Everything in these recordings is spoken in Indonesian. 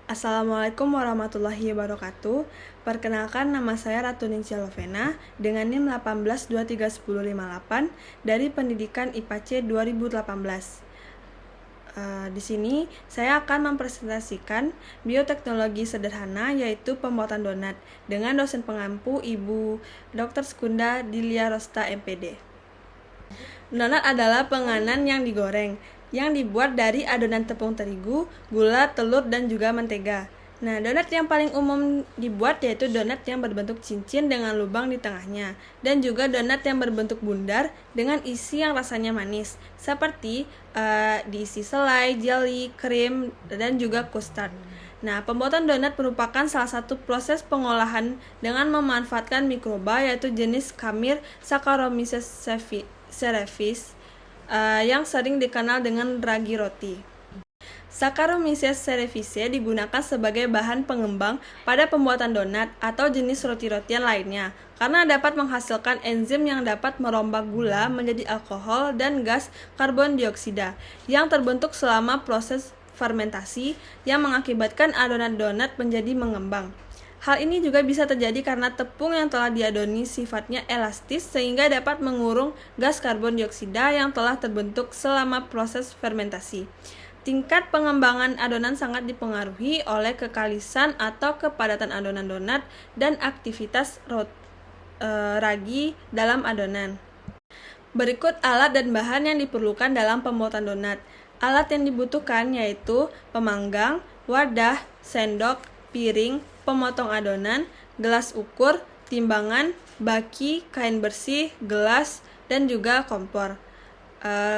Assalamualaikum warahmatullahi wabarakatuh. Perkenalkan, nama saya Ratu Ningsia Lovena dengan NIM 18231058 dari Pendidikan IPA C 2018. Di sini saya akan mempresentasikan bioteknologi sederhana, yaitu pembuatan donat, dengan dosen pengampu Ibu Dr. Skunda Dilia Rosta MPD. Donat adalah penganan yang digoreng, yang dibuat dari adonan tepung terigu, gula, telur, dan juga mentega. Nah, donat yang paling umum dibuat yaitu donat yang berbentuk cincin dengan lubang di tengahnya, dan juga donat yang berbentuk bundar dengan isi yang rasanya manis, seperti diisi selai, jelly, krim, dan juga custard. Nah, pembuatan donat merupakan salah satu proses pengolahan dengan memanfaatkan mikroba, yaitu jenis Khmir Saccharomyces cerevisiae yang sering dikenal dengan ragi roti. Saccharomyces cerevisiae digunakan sebagai bahan pengembang pada pembuatan donat atau jenis roti-rotian lainnya karena dapat menghasilkan enzim yang dapat merombak gula menjadi alkohol dan gas karbon dioksida yang terbentuk selama proses fermentasi yang mengakibatkan adonan donat menjadi mengembang. Hal ini juga bisa terjadi karena tepung yang telah diadoni sifatnya elastis sehingga dapat mengurung gas karbon dioksida yang telah terbentuk selama proses fermentasi. Tingkat pengembangan adonan sangat dipengaruhi oleh kekalisan atau kepadatan adonan donat dan aktivitas ragi dalam adonan. Berikut alat dan bahan yang diperlukan dalam pembuatan donat. Alat yang dibutuhkan yaitu pemanggang, wadah, sendok, piring, pemotong adonan, gelas ukur, timbangan, baki, kain bersih, gelas, dan juga kompor.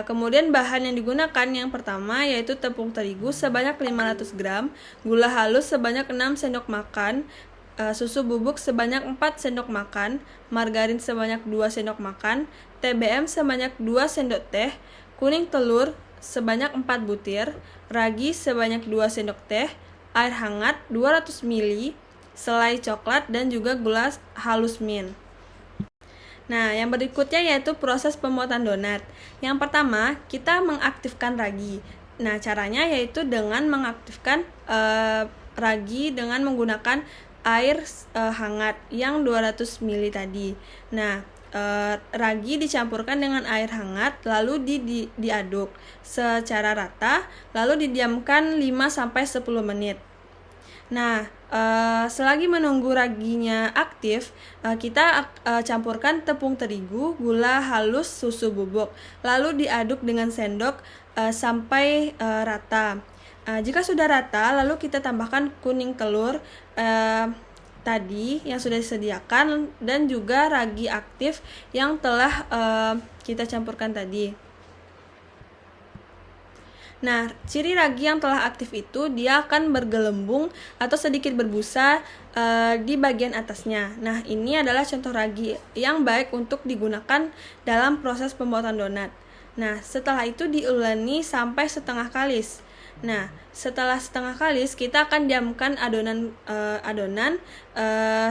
Kemudian bahan yang digunakan yang pertama yaitu tepung terigu sebanyak 500 gram, gula halus sebanyak 6 sendok makan, susu bubuk sebanyak 4 sendok makan, margarin sebanyak 2 sendok makan, TBM sebanyak 2 sendok teh, kuning telur sebanyak 4 butir, ragi sebanyak 2 sendok teh, air hangat 200 ml, selai coklat, dan juga gula halus mint. Nah, yang berikutnya yaitu proses pembuatan donat. Yang pertama, kita mengaktifkan ragi. Nah, caranya yaitu dengan mengaktifkan ragi dengan menggunakan air hangat yang 200 ml tadi. Nah, ragi dicampurkan dengan air hangat lalu diaduk secara rata, lalu didiamkan 5-10 menit. Nah, selagi menunggu raginya aktif, kita campurkan tepung terigu, gula halus, susu bubuk, lalu diaduk dengan sendok sampai rata. Jika sudah rata, lalu kita tambahkan kuning telur tadi yang sudah disediakan dan juga ragi aktif yang telah kita campurkan tadi. Nah, ciri ragi yang telah aktif itu dia akan bergelembung atau sedikit berbusa di bagian atasnya. Nah, ini adalah contoh ragi yang baik untuk digunakan dalam proses pembuatan donat. Nah, setelah itu diuleni sampai setengah kalis. Nah, setelah setengah kalis kita akan diamkan adonan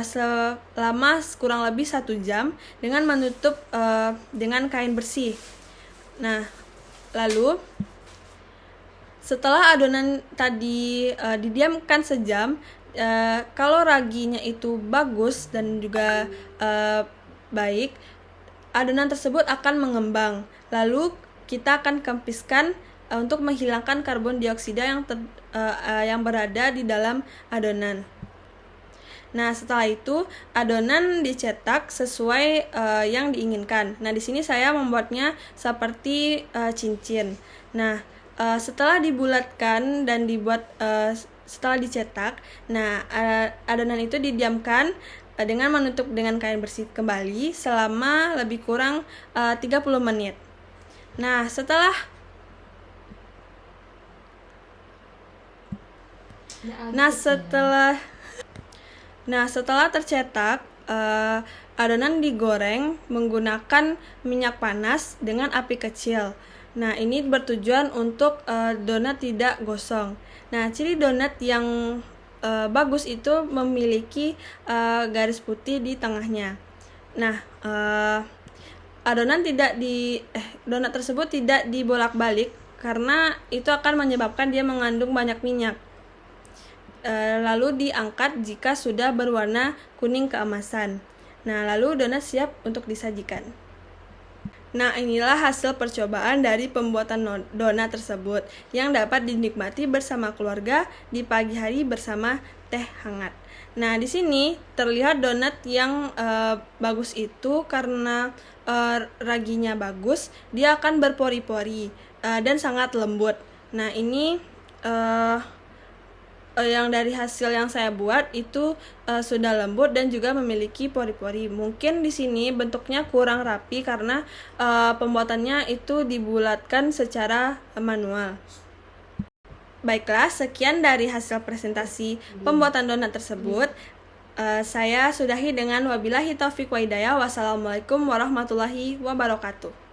selama kurang lebih 1 jam dengan menutup dengan kain bersih. Nah, lalu setelah adonan tadi didiamkan sejam, kalau raginya itu bagus dan juga baik, adonan tersebut akan mengembang. Lalu kita akan kempiskan untuk menghilangkan karbon dioksida yang berada di dalam adonan. Nah, setelah itu adonan dicetak sesuai yang diinginkan. Nah, di sini saya membuatnya seperti cincin. Nah, setelah dibulatkan dan setelah dicetak, nah adonan itu didiamkan dengan menutup dengan kain bersih kembali selama lebih kurang 30 menit. Nah, setelah tercetak, adonan digoreng menggunakan minyak panas dengan api kecil. Nah, ini bertujuan untuk donat tidak gosong. Nah, ciri donat yang bagus itu memiliki garis putih di tengahnya. Nah, donat tersebut tidak dibolak-balik karena itu akan menyebabkan dia mengandung banyak minyak. lalu diangkat jika sudah berwarna kuning keemasan. Nah, lalu donat siap untuk disajikan. Nah, inilah hasil percobaan dari pembuatan donat tersebut yang dapat dinikmati bersama keluarga di pagi hari bersama teh hangat. Nah, di sini terlihat donat yang bagus itu karena raginya bagus, dia akan berpori-pori dan sangat lembut. Nah, ini yang dari hasil yang saya buat itu sudah lembut dan juga memiliki pori-pori. Mungkin di sini bentuknya kurang rapi karena pembuatannya itu dibulatkan secara manual. Baiklah, sekian dari hasil presentasi pembuatan donat tersebut. Saya sudahi dengan wabillahi taufiq wa hidayah. Wassalamualaikum warahmatullahi wabarakatuh.